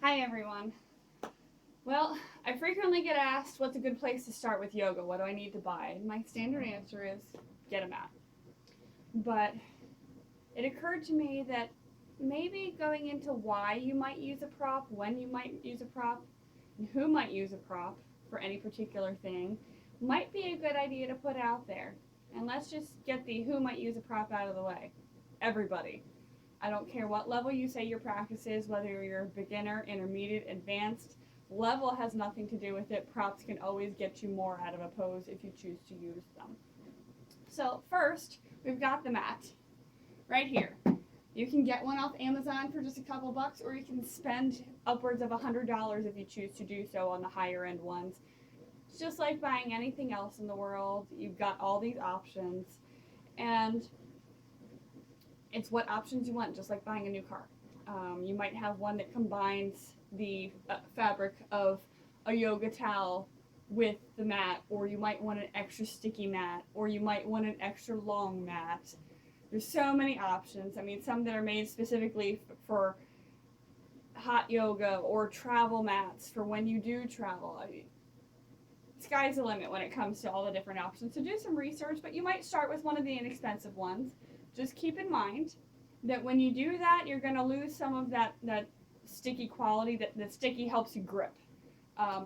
Hi everyone. Well, I frequently get asked what's a good place to start with yoga. What do I need to buy? And my standard answer is get a mat. But it occurred to me that maybe going into why you might use a prop, when you might use a prop, and who might use a prop for any particular thing might be a good idea to put out there. And let's just get the who might use a prop out of the way. Everybody. I don't care what level you say your practice is, whether you're a beginner, intermediate, advanced. Level has nothing to do with it. Props can always get you more out of a pose if you choose to use them. So first, we've got the mat right here. You can get one off Amazon for just a couple bucks, or you can spend upwards of $100 if you choose to do so on the higher end ones. It's just like buying anything else in the world. You've got all these options, and it's what options you want, just like buying a new car. You might have one that combines the fabric of a yoga towel with the mat, or you might want an extra sticky mat, or you might want an extra long mat. There's so many options. I mean, some that are made specifically for hot yoga, or travel mats for when you do travel. I mean, sky's the limit when it comes to all the different options. So do some research, but you might start with one of the inexpensive ones. Just keep in mind that when you do that, you're going to lose some of that sticky quality. That the sticky helps you grip,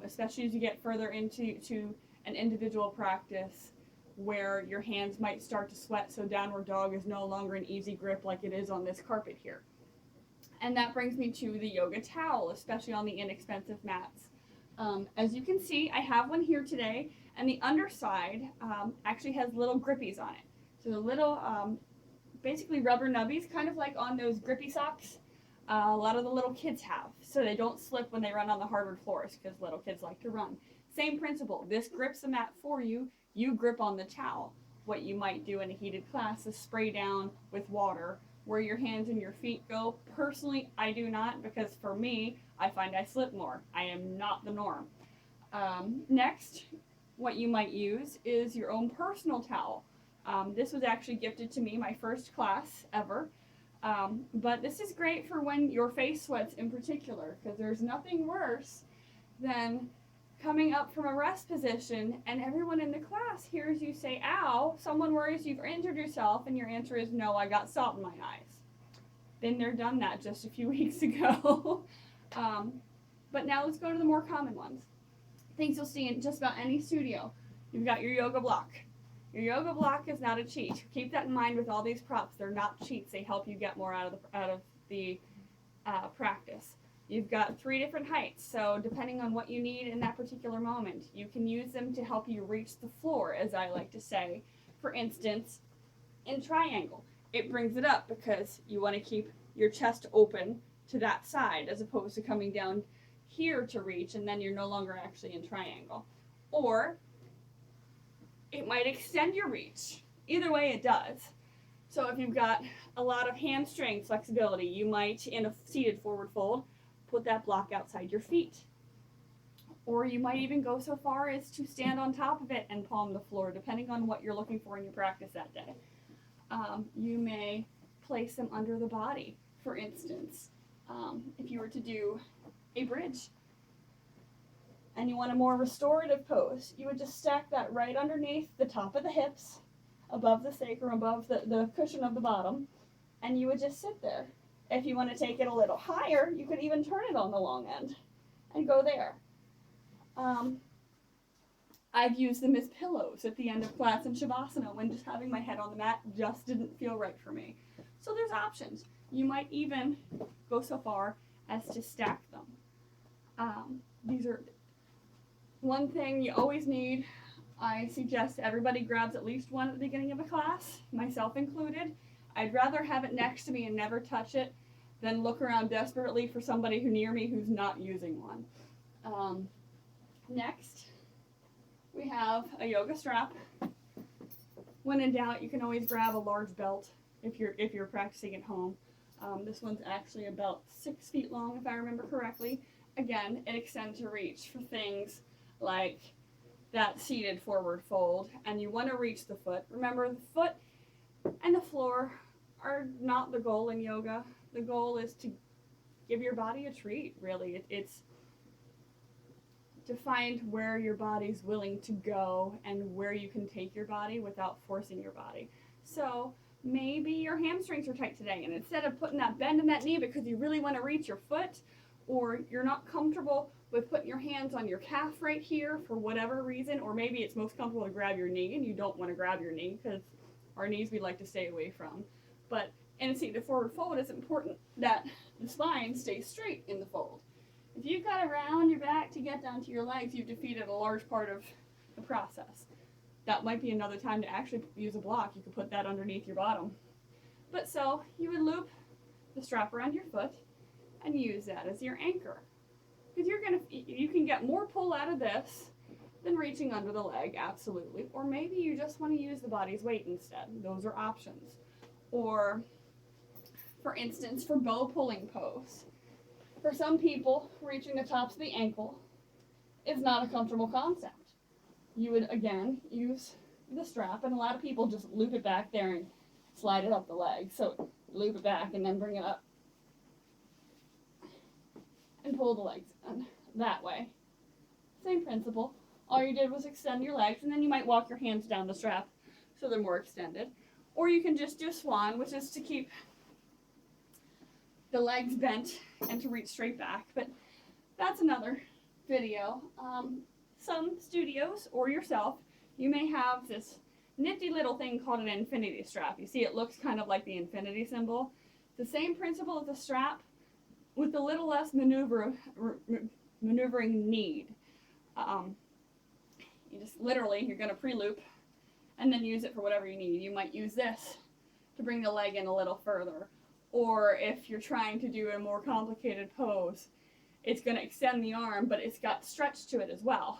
especially as you get further into an individual practice where your hands might start to sweat, so downward dog is no longer an easy grip like it is on this carpet here. And that brings me to the yoga towel, especially on the inexpensive mats. As you can see, I have one here today, and the underside actually has little grippies on it. So the little basically rubber nubbies, kind of like on those grippy socks a lot of the little kids have, so they don't slip when they run on the hardwood floors, because little kids like to run. Same principle. This grips the mat for you. You grip on the towel. What you might do in a heated class is spray down with water where your hands and your feet go. Personally, I do not, because for me, I find I slip more. I am not the norm. Next, what you might use is your own personal towel. This was actually gifted to me, my first class ever. But this is great for when your face sweats in particular, because there's nothing worse than coming up from a rest position and everyone in the class hears you say, ow, someone worries you've injured yourself, and your answer is, no, I got salt in my eyes. Been there, done that just a few weeks ago. But now let's go to the more common ones. Things you'll see in just about any studio. You've got your yoga block. Your yoga block is not a cheat. Keep that in mind with all these props. They're not cheats. They help you get more out of the practice. You've got 3 different heights, so depending on what you need in that particular moment, you can use them to help you reach the floor, as I like to say. For instance, in triangle, it brings it up because you want to keep your chest open to that side as opposed to coming down here to reach, and then you're no longer actually in triangle. Or it might extend your reach. Either way, it does. So if you've got a lot of hamstring flexibility, you might, in a seated forward fold, put that block outside your feet. Or you might even go so far as to stand on top of it and palm the floor, depending on what you're looking for in your practice that day. You may place them under the body, for instance. If you were to do a bridge and you want a more restorative pose, you would just stack that right underneath the top of the hips, above the sacrum, above the cushion of the bottom, and you would just sit there. If you want to take it a little higher, you could even turn it on the long end and go there. I've used them as pillows at the end of class in Shavasana when just having my head on the mat just didn't feel right for me. So there's options. You might even go so far as to stack them. These are one thing you always need. I suggest everybody grabs at least one at the beginning of a class, myself included. I'd rather have it next to me and never touch it than look around desperately for somebody near me who's not using one. Next, we have a yoga strap. When in doubt, you can always grab a large belt if you're practicing at home. This one's actually about 6 feet long, if I remember correctly. Again, it extends your reach for things like that seated forward fold, and you want to reach the foot. Remember, the foot and the floor are not the goal in yoga. The goal is to give your body a treat, really. It's to find where your body's willing to go and where you can take your body without forcing your body. So maybe your hamstrings are tight today, and instead of putting that bend in that knee because you really want to reach your foot, or you're not comfortable with putting your hands on your calf right here for whatever reason, or maybe it's most comfortable to grab your knee and you don't want to grab your knee because our knees we like to stay away from. But in a seated forward fold, it's important that the spine stays straight in the fold. If you've got to round your back to get down to your legs, you've defeated a large part of the process. That might be another time to actually use a block. You could put that underneath your bottom. But so you would loop the strap around your foot and use that as your anchor. Because you can get more pull out of this than reaching under the leg, absolutely. Or maybe you just want to use the body's weight instead. Those are options. Or, for instance, for bow pulling pose. For some people, reaching the tops of the ankle is not a comfortable concept. You would, again, use the strap, and a lot of people just loop it back there and slide it up the leg. So loop it back and then bring it up and pull the legs in that way. Same principle. All you did was extend your legs, and then you might walk your hands down the strap so they're more extended. Or you can just do swan, which is to keep the legs bent and to reach straight back. But that's another video. Some studios or yourself, you may have this nifty little thing called an infinity strap. You see it looks kind of like the infinity symbol. The same principle as the strap with a little less maneuvering need. You just literally, you're going to pre-loop and then use it for whatever you need. You might use this to bring the leg in a little further. Or if you're trying to do a more complicated pose, it's going to extend the arm, but it's got stretch to it as well.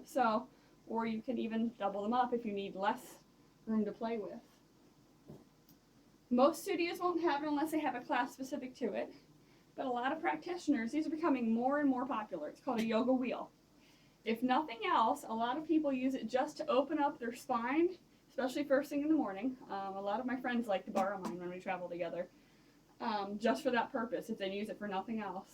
So, or you can even double them up if you need less room to play with. Most studios won't have it unless they have a class specific to it, but a lot of practitioners, these are becoming more and more popular. It's called a yoga wheel. If nothing else, a lot of people use it just to open up their spine, especially first thing in the morning. A lot of my friends like to borrow mine when we travel together, just for that purpose, if they use it for nothing else.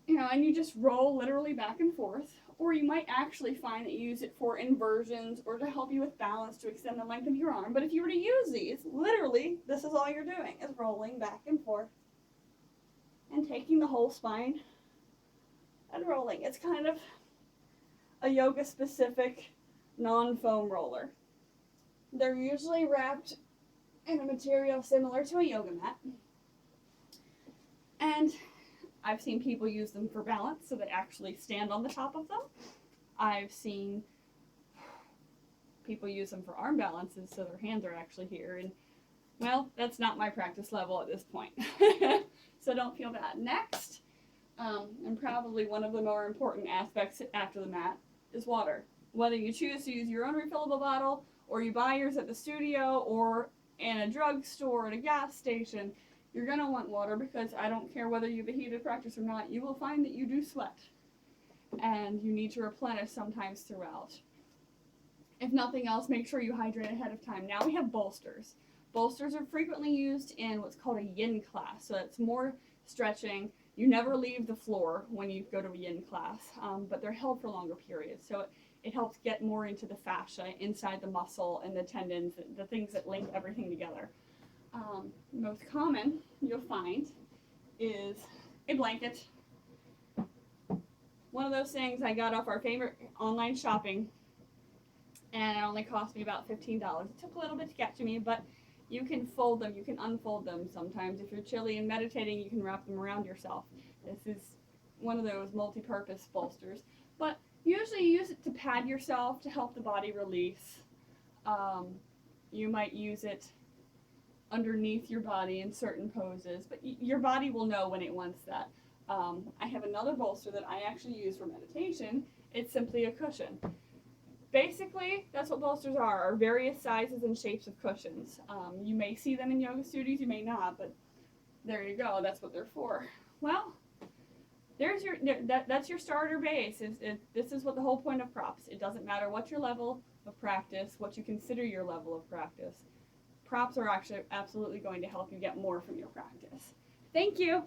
And you just roll literally back and forth, or you might actually find that you use it for inversions or to help you with balance to extend the length of your arm. But if you were to use these, literally, this is all you're doing, is rolling back and forth and taking the whole spine and rolling. It's kind of a yoga-specific non-foam roller. They're usually wrapped in a material similar to a yoga mat. And I've seen people use them for balance, so they actually stand on the top of them. I've seen people use them for arm balances, so their hands are actually here. And, well, that's not my practice level at this point. So don't feel bad. Next, and probably one of the more important aspects after the mat, is water. Whether you choose to use your own refillable bottle, or you buy yours at the studio, or in a drugstore, at a gas station, you're going to want water, because I don't care whether you have a heated practice or not, you will find that you do sweat. And you need to replenish sometimes throughout. If nothing else, make sure you hydrate ahead of time. Now we have bolsters. Bolsters are frequently used in what's called a yin class. So it's more stretching. You never leave the floor when you go to a yin class, but they're held for longer periods. So it helps get more into the fascia, inside the muscle and the tendons, the things that link everything together. Most common you'll find is a blanket. One of those things I got off our favorite online shopping, and it only cost me about $15. It took a little bit to get to me, but you can fold them, you can unfold them sometimes. If you're chilly and meditating, you can wrap them around yourself. This is one of those multi-purpose bolsters. But usually you use it to pad yourself, to help the body release. You might use it underneath your body in certain poses, but your body will know when it wants that. I have another bolster that I actually use for meditation. It's simply a cushion. Basically, that's what bolsters are various sizes and shapes of cushions. You may see them in yoga studios, you may not, but there you go, that's what they're for. Well, that's your starter base. This is what the whole point of props. It doesn't matter what your level of practice, what you consider your level of practice. Props are actually absolutely going to help you get more from your practice. Thank you.